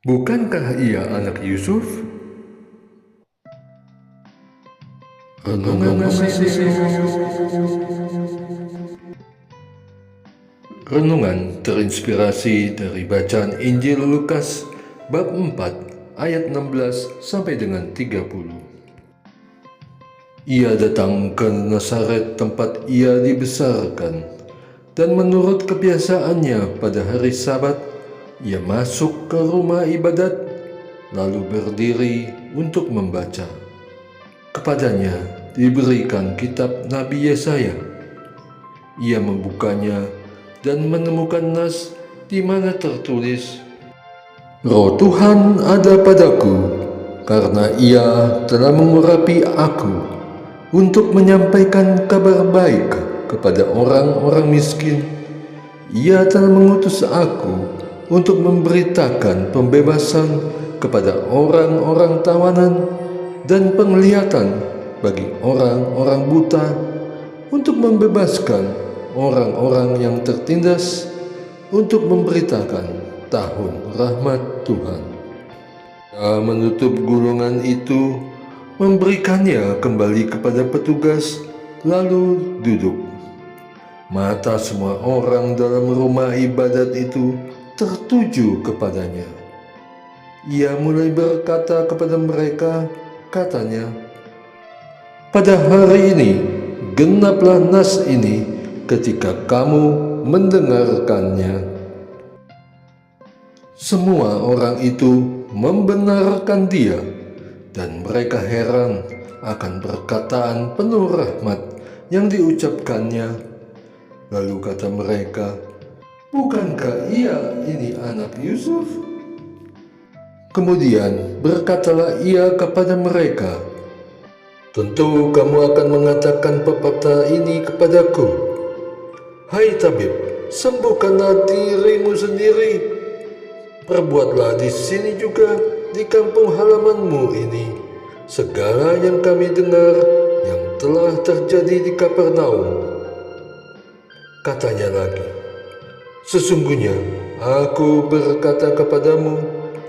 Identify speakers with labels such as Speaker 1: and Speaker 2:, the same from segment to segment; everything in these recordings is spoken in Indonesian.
Speaker 1: Bukankah ia anak Yusuf? Renungan Renungan terinspirasi dari bacaan Injil Lukas bab 4 ayat 16 sampai dengan 30. Ia datang ke Nazaret tempat ia dibesarkan, dan menurut kebiasaannya pada hari Sabat, ia masuk ke rumah ibadat, lalu berdiri untuk membaca. Kepadanya diberikan kitab Nabi Yesaya. Ia membukanya dan menemukan nas di mana tertulis, "Roh Tuhan ada padaku, karena ia telah mengurapi aku untuk menyampaikan kabar baik kepada orang-orang miskin. Ia telah mengutus aku untuk memberitakan pembebasan kepada orang-orang tawanan dan penglihatan bagi orang-orang buta, untuk membebaskan orang-orang yang tertindas, untuk memberitakan tahun rahmat Tuhan." Dia menutup gulungan itu, memberikannya kembali kepada petugas, lalu duduk. Mata semua orang dalam rumah ibadat itu tertuju kepadanya. Ia mulai berkata kepada mereka, katanya, "Pada hari ini genaplah nas ini ketika kamu mendengarkannya." Semua orang itu membenarkan dia, dan mereka heran akan perkataan penuh rahmat yang diucapkannya. Lalu kata mereka, "Bukankah ia ini anak Yusuf?" Kemudian berkatalah ia kepada mereka, "Tentu kamu akan mengatakan pepatah ini kepadaku, 'Hai tabib, sembuhkanlah dirimu sendiri. Perbuatlah di sini juga, di kampung halamanmu ini, segala yang kami dengar yang telah terjadi di Kapernaum.' Katanya lagi, 'Sesungguhnya aku berkata kepadamu,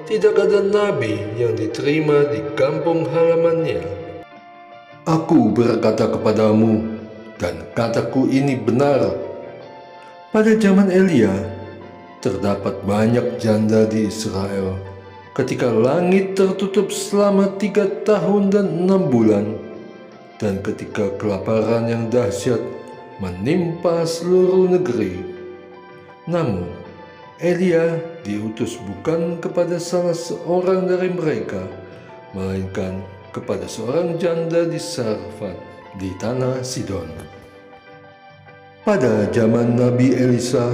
Speaker 1: tidak ada nabi yang diterima di kampung halamannya.' Aku berkata kepadamu, dan kataku ini benar, pada zaman Elia terdapat banyak janda di Israel, ketika langit tertutup selama 3 tahun dan 6 bulan, dan ketika kelaparan yang dahsyat menimpa seluruh negeri. Namun Elia diutus bukan kepada salah seorang dari mereka, melainkan kepada seorang janda di Sarfat, di tanah Sidon. Pada zaman Nabi Elisa,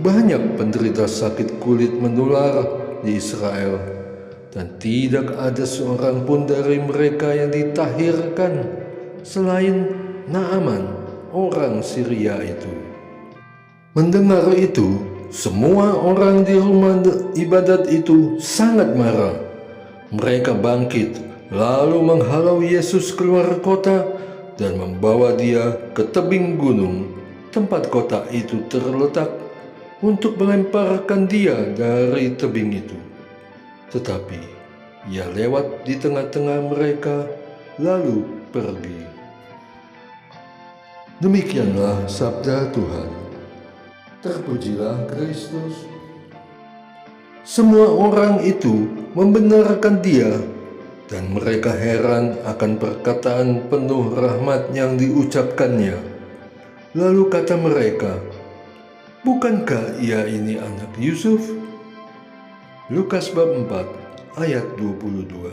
Speaker 1: banyak penderita sakit kulit menular di Israel, dan tidak ada seorang pun dari mereka yang ditahirkan selain Naaman, orang Syria itu. Mendengar itu, semua orang di rumah ibadat itu sangat marah. Mereka bangkit, lalu menghalau Yesus keluar kota dan membawa dia ke tebing gunung, tempat kota itu terletak, untuk melemparkan dia dari tebing itu. Tetapi ia lewat di tengah-tengah mereka, lalu pergi. Demikianlah sabda Tuhan. Terpujilah Kristus. Semua orang itu membenarkan dia, dan mereka heran akan perkataan penuh rahmat yang diucapkannya. Lalu kata mereka, "Bukankah ia ini anak Yusuf?" Lukas bab 4 ayat 22.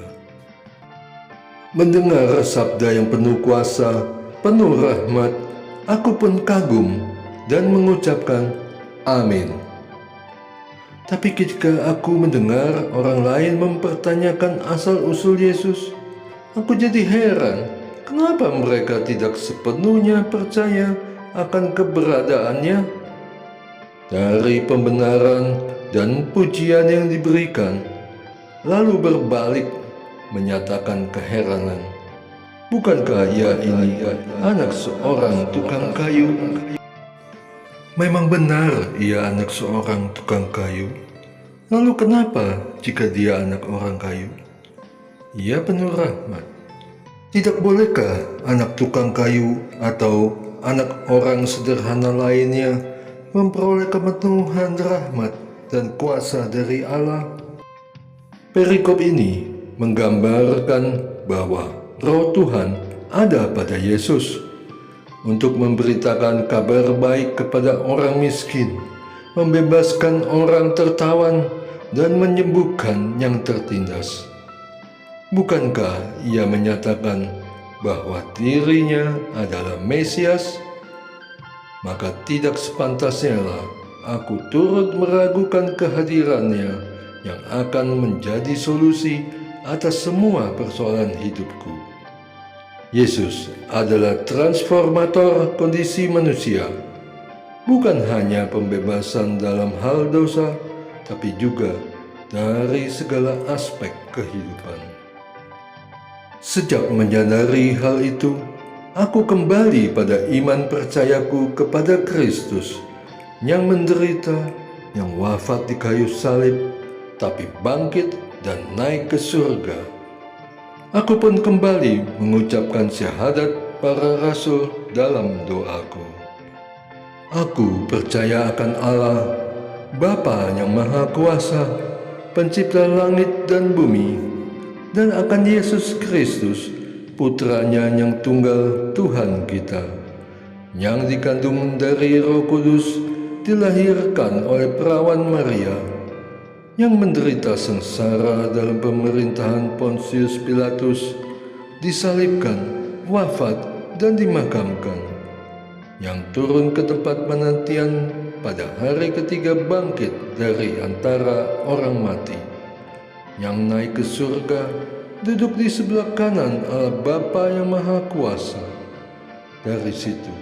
Speaker 1: Mendengar sabda yang penuh kuasa, penuh rahmat, aku pun kagum dan mengucapkan amin. Tapi ketika aku mendengar orang lain mempertanyakan asal-usul Yesus, aku jadi heran kenapa mereka tidak sepenuhnya percaya akan keberadaannya. Dari pembenaran dan pujian yang diberikan, lalu berbalik menyatakan keheranan, "Bukankah ia ini anak seorang tukang kayu?" Memang benar ia anak seorang tukang kayu. Lalu kenapa jika dia anak orang kayu? Ia penuh rahmat. Tidak bolehkah anak tukang kayu atau anak orang sederhana lainnya memperoleh kepenuhan rahmat dan kuasa dari Allah? Perikop ini menggambarkan bahwa Roh Tuhan ada pada Yesus untuk memberitakan kabar baik kepada orang miskin, membebaskan orang tertawan, dan menyembuhkan yang tertindas. Bukankah ia menyatakan bahwa dirinya adalah Mesias? Maka tidak sepantasnya lah aku turut meragukan kehadirannya yang akan menjadi solusi atas semua persoalan hidupku. Yesus adalah transformator kondisi manusia, bukan hanya pembebasan dalam hal dosa, tapi juga dari segala aspek kehidupan. Sejak menyadari hal itu, aku kembali pada iman percayaku kepada Kristus yang menderita, yang wafat di kayu salib, tapi bangkit dan naik ke surga. Aku pun kembali mengucapkan syahadat para rasul dalam doaku. Aku percaya akan Allah, Bapa yang Maha Kuasa, Pencipta langit dan bumi, dan akan Yesus Kristus, Putranya yang tunggal Tuhan kita, yang dikandung dari Roh Kudus, dilahirkan oleh perawan Maria, yang menderita sengsara dalam pemerintahan Pontius Pilatus, disalibkan, wafat, dan dimakamkan, yang turun ke tempat penantian pada hari ketiga bangkit dari antara orang mati, yang naik ke surga, duduk di sebelah kanan Allah Bapa yang Maha Kuasa. Dari situ,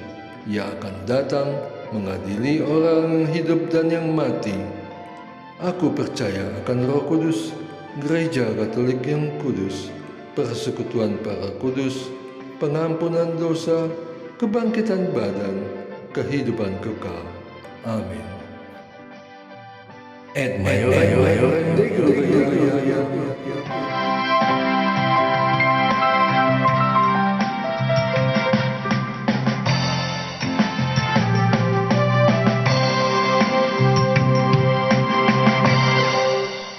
Speaker 1: ia akan datang mengadili orang yang hidup dan yang mati. Aku percaya akan Roh Kudus, Gereja Katolik yang kudus, persekutuan para kudus, pengampunan dosa, kebangkitan badan, kehidupan kekal. Amin. Et Mayor.